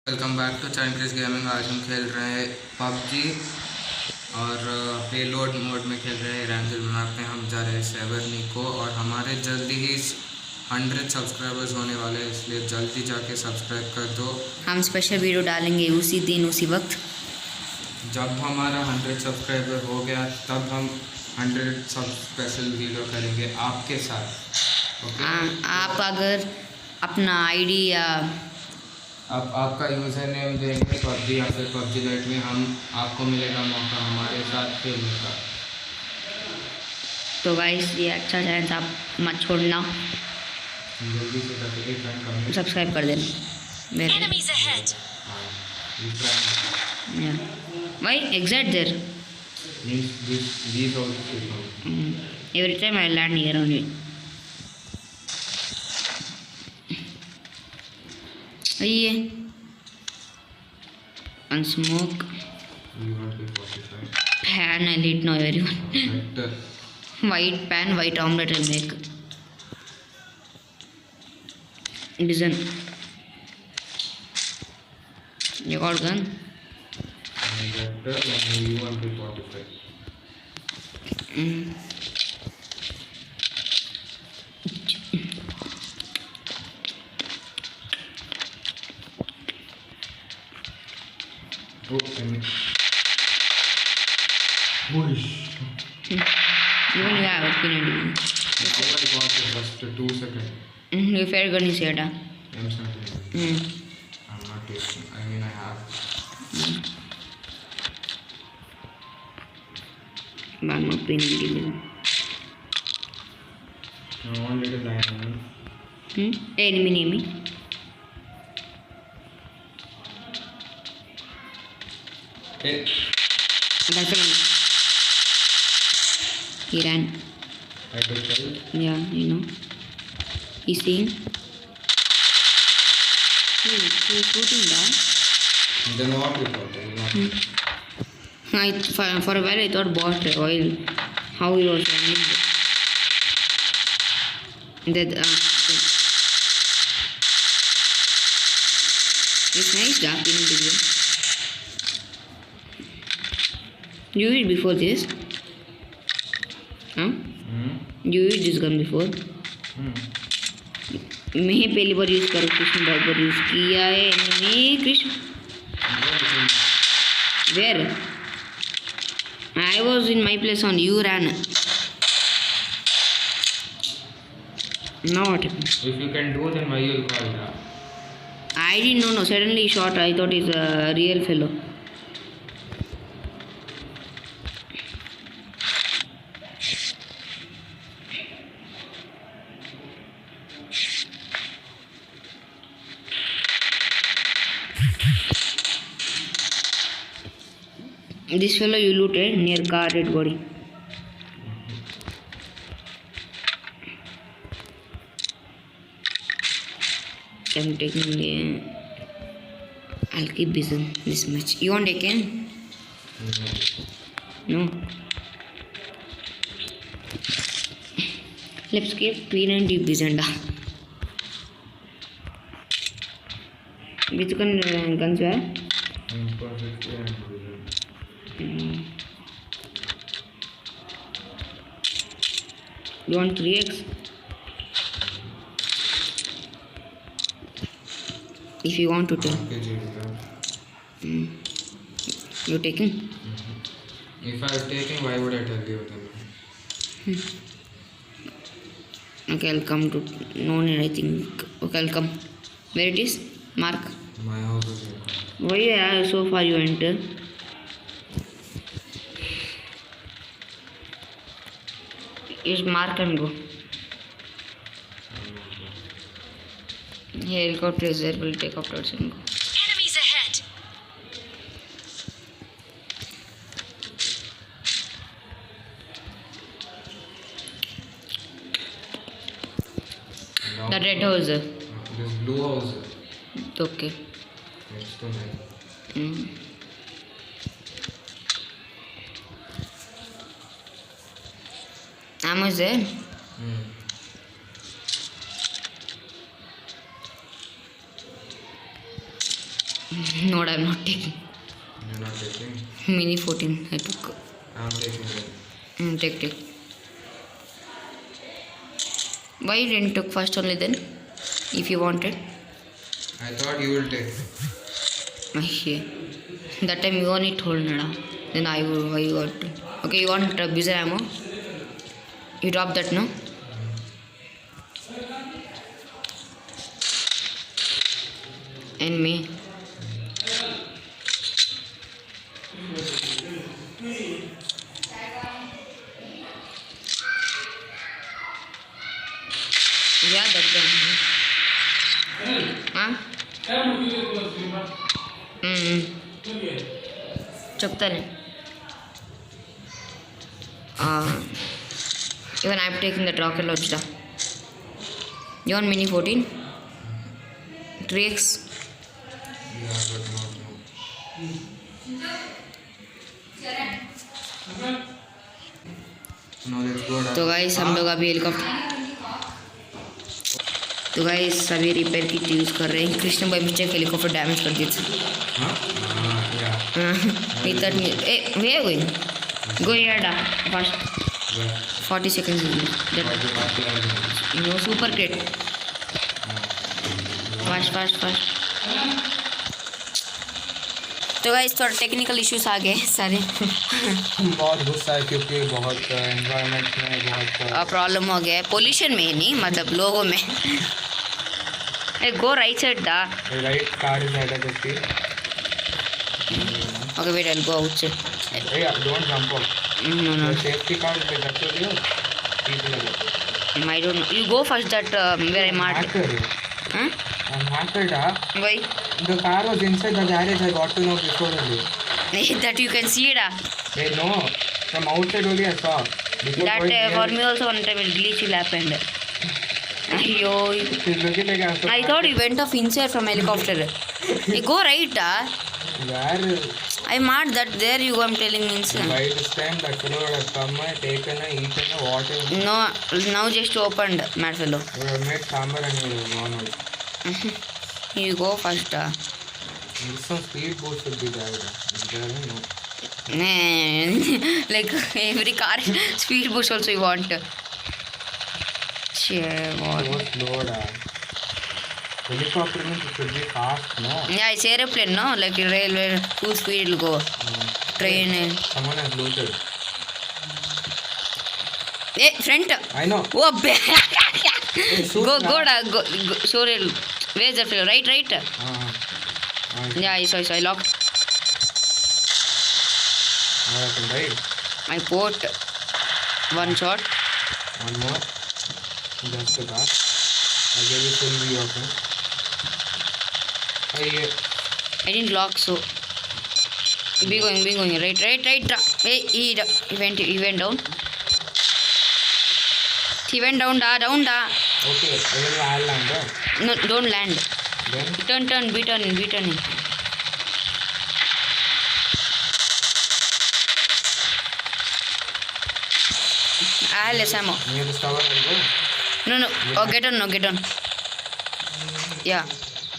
Welcome back to Chinese gaming. आज हम खेल रहे हैं पबजी और पेलोड मोड में खेल रहे हैं। रैंडल मैप में हम जा रहे हैं सेवर निको और हमारे जल्दी ही 100 सब्सक्राइबर्स होने वाले हैं, इसलिए जल्दी जाके सब्सक्राइब कर दो। हम स्पेशल वीडियो डालेंगे उसी दिन उसी वक्त। जब हमारा 100 सब्सक्राइबर हो गया तब हम 100 सब स्पेशल वीडियो करेंगे आपके साथ। ओके? आप अगर अपना आईडी या अब आपका यूज़र नेम देंगे पबजी या फिर पबजी लाइट में, हम आपको मिलेगा मौका हमारे साथ खेलने का। तो गाइस ये अच्छा चांस आप मत छोड़ना, जल्दी से करके फ्रेंड कमेंट सब्सक्राइब कर देना मेरे। भाई exact there every time I land here only. ये unsmoke pan I'll eat now everyone. White pan, white omelette I'll make. Listen, you got gun? Even you have opinion. Just 2 seconds. Your fair gun is here, da. I'm not taking. I mean, I have. I'm opinion. I want little diamond. Enemy. Hey. That's one. He ran. I took kill. Yeah, you know. He's seeing. He's shooting down. Then what we thought? For a while I thought bot oil. How he was running. It's nice dark in the video. You used before this? Huh? You used this gun before? मैं पहली बार use करूँ, कृष्ण बहुत बार use किया है। Enemy Krishna where I was in my place on you ran not If you can do, then why you'll call that? I didn't know. No, suddenly shot. I thought he's a real fellow. This fellow you looted near car red body. I'm taking I'll keep this much. You want taken? No. Let's keep P90 Bizanda. Which guns were? You want 3x? If you want to take. You're taking? If I was taking, why would I tell you then? Okay, I'll come to. No need, I think. Okay, I'll come. Where it is? Mark. My house is here. Why so far you enter? Just mark and go. Helicopter is there. We'll take afterwards and go. Enemies ahead! Now, The red house. this blue house. Okay. Next to me. Ammo is there? No, I'm not taking. You're not taking. Mini 14 I took. I'm taking it. Take. Why you didn't took first only then? If you wanted. I thought you will take. Okay. That time you only told Nada. Then I got. Okay, you want Buser ammo? You drop that, no? And me. Yeah, that gun. Huh? చెప్తానే even I'm taking that rocket launcher. You want mini 14? 3x? Yeah, but not now. No, let's go down. तो guys हम लोग अभी helicopter तो guys अभी repair kit use कर रहे हैं. कृष्ण भाई मिस्टेक हेलीकॉप्टर डैमेज कर दिए थे. Huh? Yeah. With that, hey, where are you going? Go here, da. Fast. Where? 40 seconds. That, you know, super great. Fast. तो गाइस थोड़ा टेक्निकल इश्यूज आ गए सारे. बहुत गुस्सा है क्योंकि बहुत एनवायरनमेंट में बहुत प्रॉब्लम हो गया है. पोल्यूशन में नहीं, मतलब लोगों में. गो राइट साइड दा. Right car is headed to sea. Okay, wait, I'll go outside. Hey, don't jump off. No. The safety car is like that to you. I don't know. You go first that where I marked. Hacker. Huh? I'm hacked. Why? The car was inside the garage. I got to know before only. That you can see it. Hey, no. From outside only I saw. Before That going for near- me also one time a glitch will happen. Ayyo. She's looking like I'm so I thought you went off inside from helicopter. You go right. Where? I marked that there you go. I'm telling me inside. By this time that fellow would have come, taken, eaten, whatever. No, now just opened, mad fellow. You have made sambar and you would have gone out. You go first. Some speed boost should be there. Is there? No. Like every car speed boost also you want. What? So slow, helicopter means it should be fast, no? Yeah, it's airplane, no? Like railway, full speed will go. Train. Someone has looted. Hey, front. I know. Oh, shoot go, now. go. Sorry, where's the fellow? Right. Yeah, I saw. I locked. What happened, right? I put one shot. One more. Just the car. I gave you full view of him. I didn't lock, so be going. Right. Hey, he went down. He went down. Okay, then I'll land. No, don't land. Then Turn. Be turning. I'll let ammo. near this tower I'll go. No. Oh, get on. Yeah,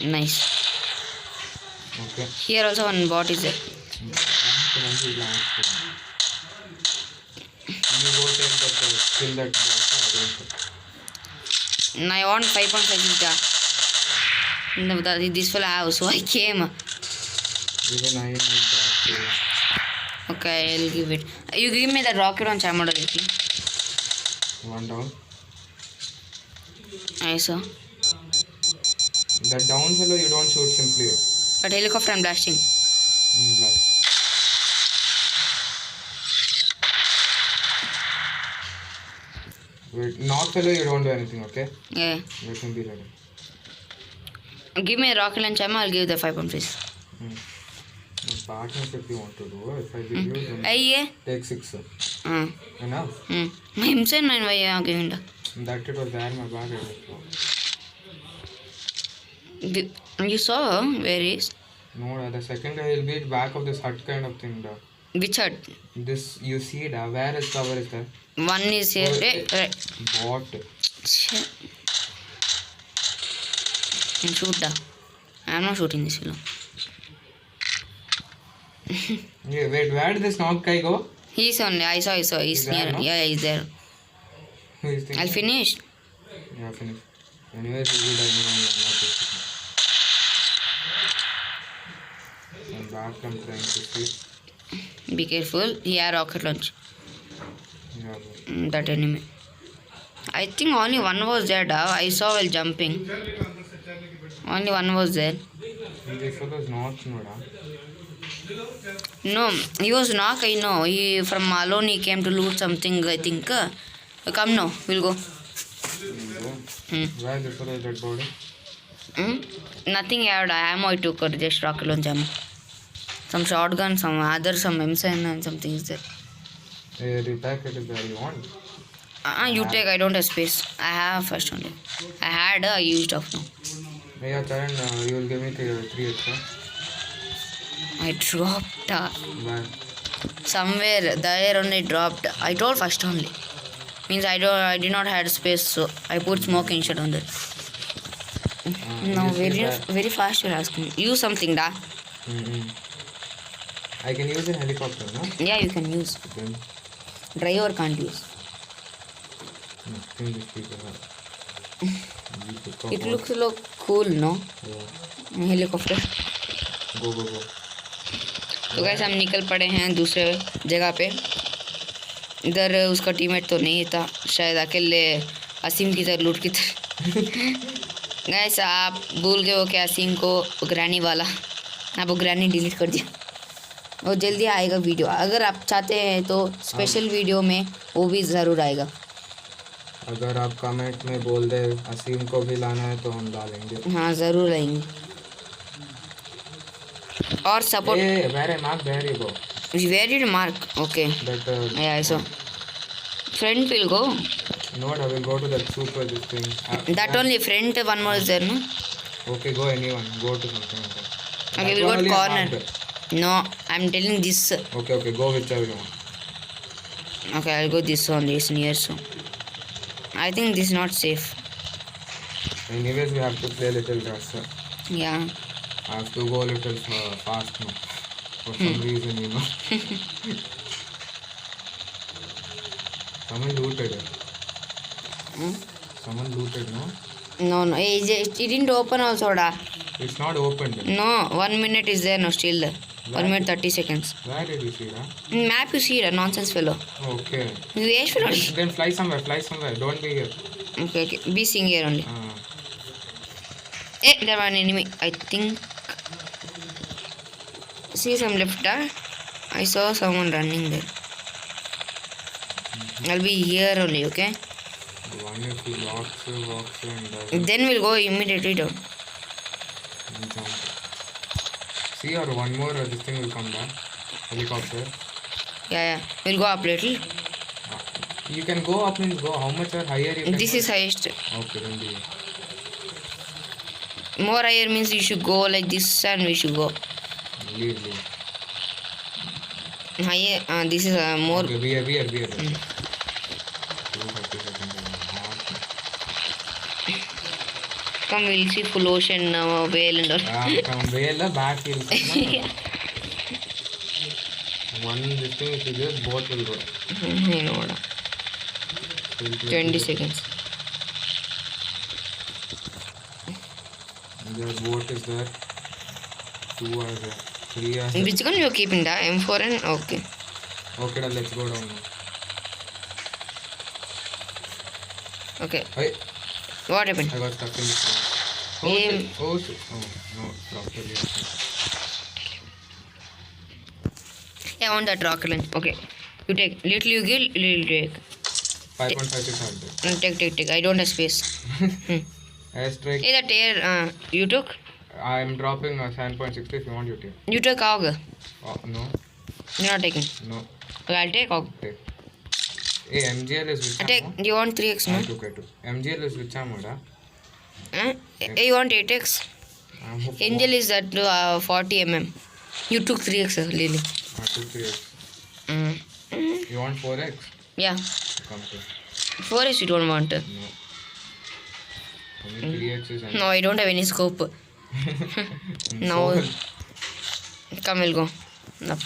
nice. Okay. Here also one bot is there. You go take that, kill that boss. And I want 5.5 meter. No, this will have, so I came. Even I need that. Okay, I'll give it. You give me the rocket launch ammo already. One down. I saw. That down fellow you don't shoot simply. But helicopter I'm blasting. Blast. Wait, knock fellow you don't do anything, okay? Yeah. Let him be ready. Give me a rocket launch ammo, I'll give the 5.5. The partnership you want to do. If I give you, then Aye. take 6. Enough. My himself 9 why are giving the. That it was there in my bag. You saw where is? No, the second guy will be back of this hut kind of thing. Which hut? This you see, where is cover is there? One is here. Oh, Right. Bot. And shoot da. I'm not shooting this fellow. Yeah, wait, where did this knock guy go? He's only. I saw. He's He's there, near. no? Yeah, he's there. Who is thinking? I'll finish. Yeah, finish. Anyways, we'll be done. I'm back. I'm trying to see. Be careful. He had rocket launch. Yeah, That enemy. I think only one was there. I saw while jumping. Only one was there. this fellow's not Noda. No, he was knock. I know. He from Malone. He came to loot something. I think. Come now. We'll go. Where this fellow's dead body? Nothing had ammo. I took just rocket launch ammo. Some shotgun, some other, some M7 and something is there. Hey, the packet is there. You want? You take. I don't have space. I have first only. I had. I used up now. Yeah, Charan, you will give me 3 extra. I dropped. Where? Somewhere there only dropped. I told first only. Means I did not had space, so I put smoking shot on there. No, very fast you're asking. Use something, da. I can use a helicopter, no? Yeah, you can use. Then Driver can't use. nothing these people have. It looks like cool, no? Yeah. Helicopter. Go. तो guys हम निकल पड़े हैं दूसरे जगह पे. इधर उसका टीममेट तो नहीं था, शायद अकेले असीम की तरह लूट की तरह. गाइस आप भूल गए हो कि असीम को ग्रैनी वाला, आप वो ग्रैनी डिलीट कर दिया. और जल्दी आएगा वीडियो. अगर आप चाहते हैं तो स्पेशल वीडियो में वो भी ज़रूर आएगा. अगर आप कमेंट में बोल दे असीम को भी लाना है तो हम डालेंगे. हाँ ज़रूर लाएंगे. और support. Where mark where you go. Where did you mark? Okay. That Yeah, I saw. Front will go. no, I will go to that super this thing. That only front one more is there, no? Okay, go anyone. Go to something like that. Okay, That we'll one go only to I corner. marked. No, I'm telling this. Okay, go whichever you want. Okay, I'll go this one. It's near, so. I think this is not safe. Anyways, we have to play little faster. Yeah. I have to go a little fast now. For some reason, you know. Someone looted it. Someone looted, no? No. It didn't open also, da. It's not opened. No, 1 minute is there, no, still there. 1 minute 30 seconds. Where did you see that? Map you see, da, nonsense fellow. Okay. You waste fellow. Then fly somewhere. Don't be here. Okay. Be seeing here only. There one enemy, I think. See some left, da. I saw someone running there. I'll be here only, okay? One if he walks and Then we'll go immediately down. jump. See, or one more, this thing will come back. Helicopter. Yeah. We'll go up little. You can go up and go. How much or higher you can This go? is highest. Okay, then be. More higher means you should go like this and we should go. Leave. Higher, this is more. Okay, we are. 230 seconds. Come, we'll see full ocean, whale and all. Come whale back hill. One this thing is just both will go. I know. 20 seconds. The boat is there. 2 are there. 3 are there. Which gun you are keeping, da? M4 and okay. Okay, then let's go down now. Okay. Hey, What happened? I got stuck in this one. Aim. Oh, shit. Oh, no, properly. I want that rocket launch. Okay. You take. Little you kill, little take. 5.56 are there. Take. I don't have space. Airstrike. Hey, that air, you took? I'm dropping 7.60 if you want you take. You took AUG. Oh, no. You're not taking. No. Okay, I'll take AUG. Take. Hey, MGL is which I take. ammo? Do you want 3x, I no? took. MGL is which ammo, da? Hey, you want 8x? Ammo for Angel is at 40 mm. You took 3x, Lily. I took 3x. Mm. You want 4x? Yeah. Come to. 4x you don't want. No. Only 3x is No, I don't have any scope. No. So, Come, we'll go. No.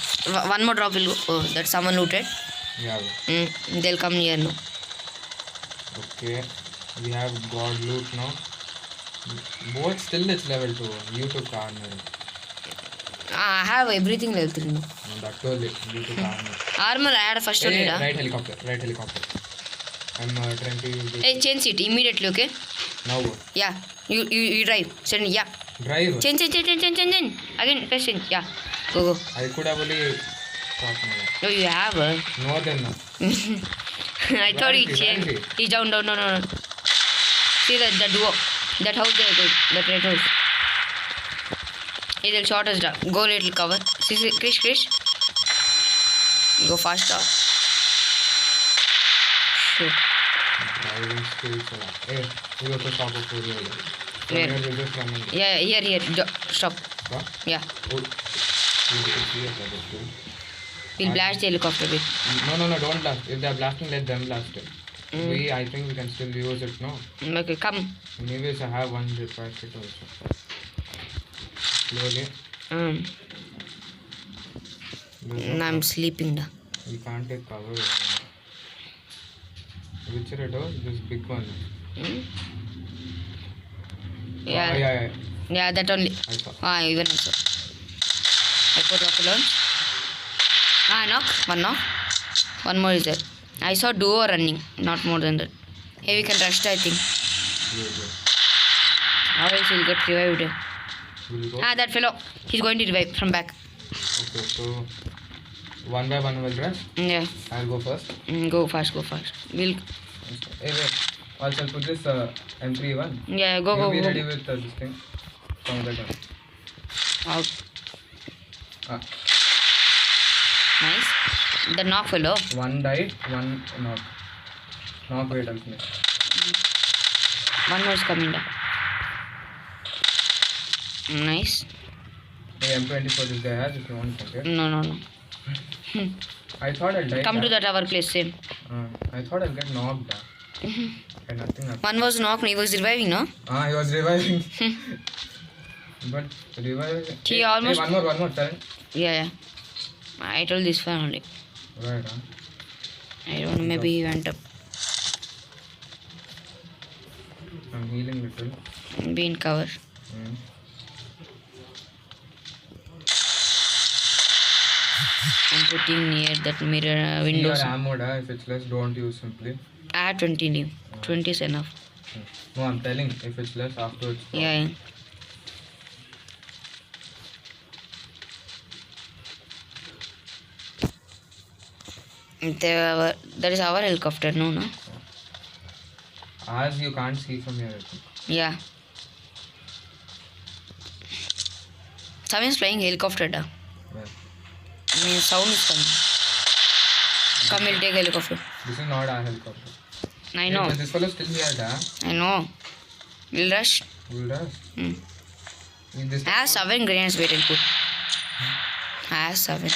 One more drop will go. Oh, that someone looted. Yeah. They'll come near now. Okay. We have god loot now. Boat still it's level 2. You took armor. I have everything level 3 now. No, that too you took armor. Armor I had first only. Hey, right helicopter. I'm trying to use it. Hey, change it immediately, okay? Now what? Yeah. You drive. Send yeah. Drive. Change. Again, press change. Yeah. Go. I could have only thought now. No, you have. No then no. I thought he Where changed. is he? He's down. No. See that duo. That house there. That red house. He will shot us down. Go little cover. See, Krish. Go faster. Shit. Driving skills. Hey, you have to stop it for you. Where? We're just running. Yeah, here. Stop. What? Yeah. Oh, you can see it. That is good. We'll blast the helicopter bit. No, don't blast. If they're blasting, let them blast it. I think we can still use it, no? Okay, come. Anyways, I have one repair kit also. Slowly. I'm sleeping now. We can't take cover. Which red house? This big one. Yeah. Oh, yeah. Yeah, that only. I saw. Even I saw. I put rocket launch. Knock. One knock. One more is there. I saw duo running. Not more than that. Hey, we can rush, I think. How else he'll get revived? Will go? That fellow. He's going to revive from back. Okay, so one by one will rush. Yeah. I'll go first. Go fast. We'll. Hey, wait. Also, I'll put this M31. Yeah, go. Be ready with this thing. From that one. Out. Ah. Nice. The knock fellow. One died, one knock. Knock wait, I'll finish. One more is coming down. Nice. Hey, M24 this guy has if you want okay? No. I thought I'll die. Come to that our place, same. I thought I'll get knocked down. And nothing happened. One was knocked, he was reviving, no? He was reviving. But reviving. He almost. Hey, one more, turn. Yeah. I told this one only. Right, I don't know, maybe he went up. I'm healing little. Be in cover. I'm putting near that mirror windows. Your ammo, if it's less, don't use simply. I have 20 new. 20 is enough. No, I'm telling, if it's less, afterwards. Yeah. That is our helicopter, no? As you can't see from here. Yeah. Someone's flying helicopter, da. Where? I mean, sound is coming. Come, we'll take helicopter. This is not our helicopter. I know. This fellow still here, da. I know. We'll rush. We'll rush. I have 7 grenades. Wait and put. I have 7.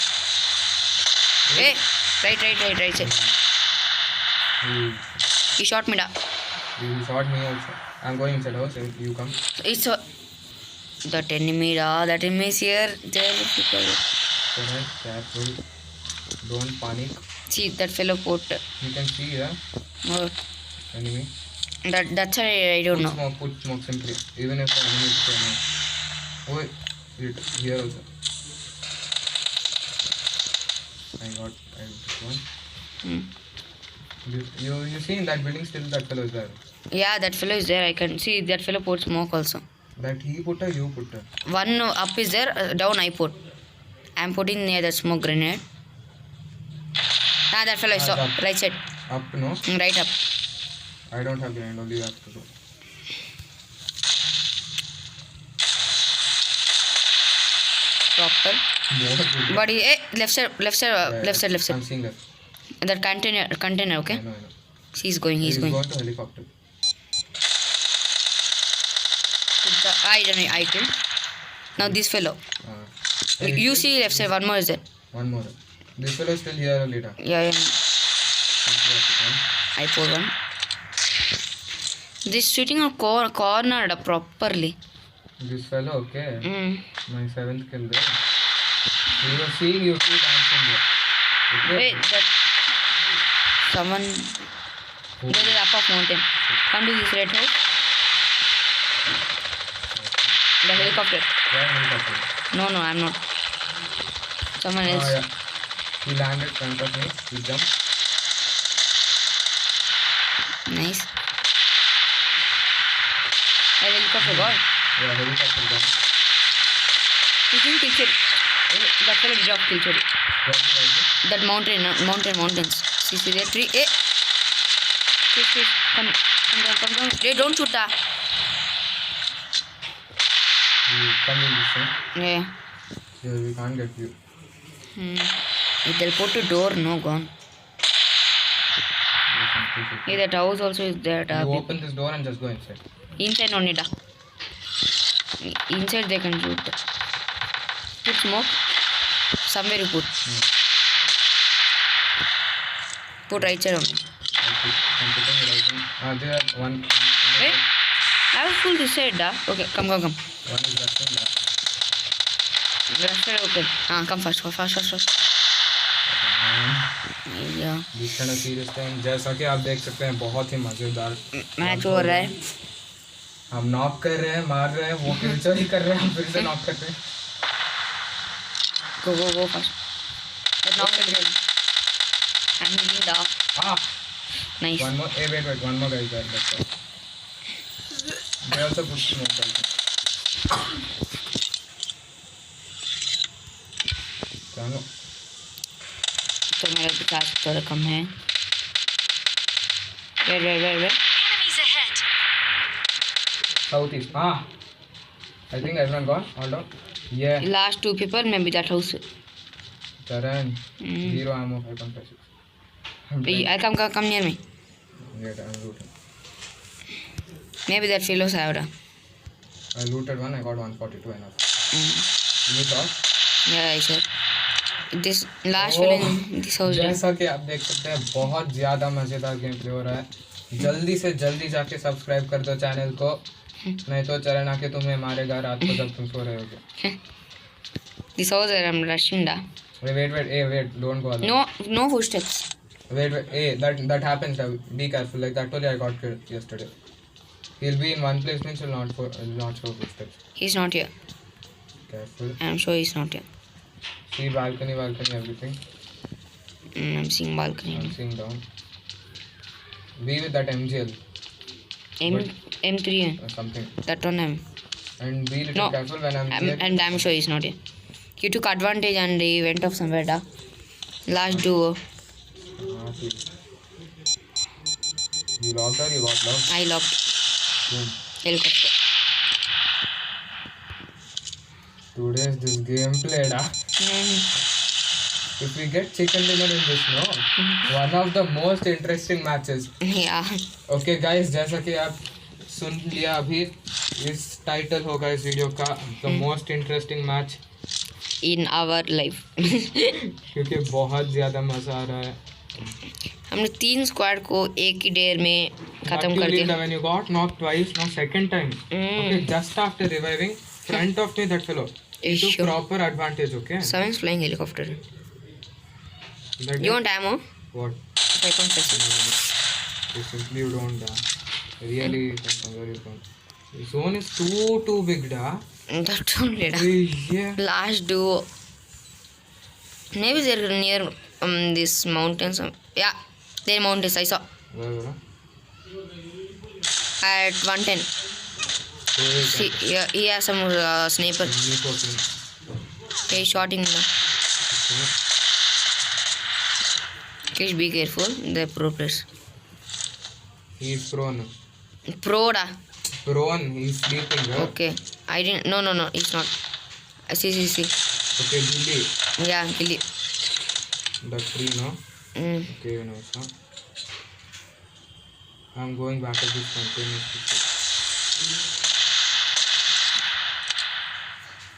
Hey, right side. He shot me, da. He shot me also. I'm going inside house. If you come. It's that enemy, da. That enemy is here. There, people. Alright, careful. Don't panic. See that fellow put. You can see, yeah. Enemy. That's why I don't know. Put smoke simply. Even if the enemy is coming. Oh, it here also. I got this one. You see in that building still that fellow is there. Yeah, that fellow is there. I can see that fellow put smoke also. That he put or you put? One up is there, down I put. I'm putting near the smoke grenade. That fellow is right side. Up, no? Right up. I don't have grenade, only you have to do. Proper. But left side. I'm seeing that. That container, okay? I know. He's going. He's going to helicopter. I killed. Now this fellow. You see left side, one more is there. One more. This fellow is still here later. Yeah. I put one. This shooting on corner properly. This fellow, okay. My 7th kill there. We were seeing you two dancing there. Okay? Wait, that someone. There is up of mountain. Come to this red house. The helicopter. Where helicopter? No, I'm not. Someone else. Oh, yeah. He landed in front of me. He jumped. Nice. A helicopter gone. Yeah, helicopter jump. You think kill that fellow did not kill Chori. What did I do? That mountains. See that tree? Eh. Please. Come. Hey, don't shoot that. You come in this one. Yeah. Yeah, we can't get you. They'll put the door, no gone. There's some people. Hey, that house also is there. You open this door and just go inside. Inside no need. Inside they can shoot. Put smoke. Somewhere you put. Put right side only. Okay, I'm putting it right in. There one. Wait. I will pull this side. Okay, come. One is resting there. Left side open. Come fast. Yeah. This kind of serious time. जैसा कि आप देख सकते हैं बहुत ही मजेदार match हो रहा है. हम नॉक कर रहे हैं, मार रहे हैं, वो किलचर ही कर रहे हैं, हम फिर से नॉक कर रहे हैं. Go fast. But not again. I'm hitting the. Nice. One more. Hey, wait. One more guy is there. That's all. They also put smoke also. चलो. तो मेरा विकास थोड़ा कम है. Wait. Enemies ahead. Southeast. I think everyone gone. Hold on. Yeah. Last two people, maybe that house. Taran. Zero ammo. 5.56. Come near me. Yeah, I'm looting. Maybe that fellows have it. I looted one. I got 142 enough. You saw? Yeah, I said. This last fellow in this house. जैसा कि आप देख सकते हैं बहुत ज़्यादा मज़ेदार game play हो रहा है. जल्दी से जल्दी जाके सब्सक्राइब कर दो चैनल को, नहीं तो चरण आके तुम्हें मारेगा रात को जब तुम सो रहे होगे. This house where I'm rushing da. Wait, don't go alone. No footsteps. Wait, hey, that happens. Be careful. Like that only I got killed yesterday. He'll be in one place, means he'll not show footsteps. He's not here. Careful. I'm sure he's not here. See balcony, everything. I'm seeing balcony. I'm seeing down. Be with that MGL. M3 or something. that one I'm. And be little careful when I'm here. And I'm sure he's not here. He took advantage and he went off somewhere da. Last duo. See. You locked or you got locked? I locked. Helicopter. Today's this gameplay da. If we get chicken dinner in this, no? One of the most interesting matches. Yeah. Okay guys, जैसा कि आप सुन लिया अभी, इस title होगा इस video का the most interesting match In our life. क्योंकि बहुत ज़्यादा मज़ा आ रहा है. हमने 3 स्क्वाड को एक ही देर में खत्म कर दिया. When you got knocked twice, now second time. Okay, just after reviving, front of me that fellow. He took Sure. proper advantage. Okay. Someone's flying helicopter. That You want ammo? what? 5.6. You simply you don't. Really, where you don't. The zone is too big, da. That's only da. Yeah. Last duo. Maybe they're near these mountains. Yeah, they're mountains. I saw Where? at 110. See, yeah, he has some sniper. He's shooting now. Please be careful. They're pro players. He's prone. Pro da. Prone. He's sleeping. Right? Okay. I didn't. No. It's not. See. Okay, Gilly. Yeah, kill it. The tree, no? Okay, no, it's not. I'm going back at this container.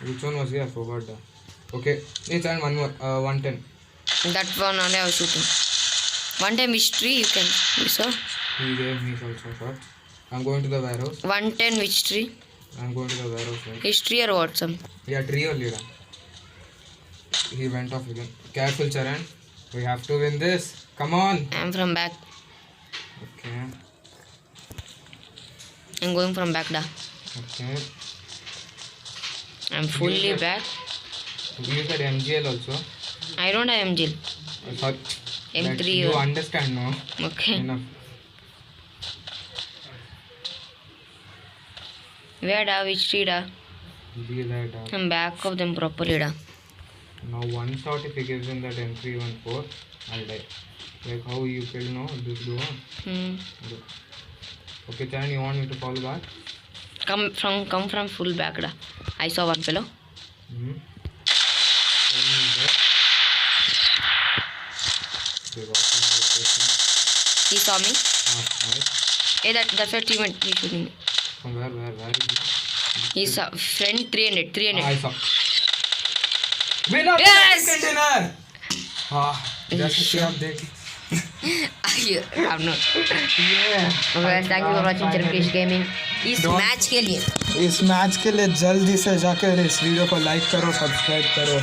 Which one was here? I forgot that. Okay, it's and one more. 110. That one only I was shooting. One time which tree you can. You saw? He gave me also shot. I'm going to the warehouse. 110 which tree? I'm going to the warehouse. Right? His tree or what some? Yeah, tree only. he went off again. Careful, Charan. We have to win this. Come on. I'm from back. Okay. I'm going from back da. Okay. I'm fully back. You said MGL also. I don't have MGL. Sorry. M3 That you understand, no? Okay. Enough. Where da? Which tree da? Be that. I'm back of them properly da. Now one shot if he gives him that M314, I'll die. Like how you kill, no? This duo. Okay, Charan, you want me to fall back? Come from full back da. I saw one fellow. Hmm. Tell me that. Okay, watching the location. He saw me. Nice. Hey, that's your teammate. He's shooting me. From where is he? He saw friend 300. I saw. Winner! Yes! Chicken dinner! जैसे कि आप देख I'm not. Yeah. Okay, thank you for watching Cherkish Gaming. इस match के लिए इस match के लिए जल्दी से जाकर इस वीडियो को लाइक करो, सब्सक्राइब करो.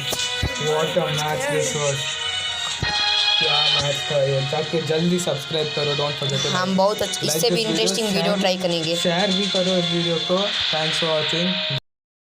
What a match this was. क्या मैच था ये. जाके जल्दी सब्सक्राइब करो. Don't forget to हम बहुत इससे भी इंटरेस्टिंग वीडियो ट्राई करेंगे. शेयर भी करो इस वीडियो को. Thanks for watching.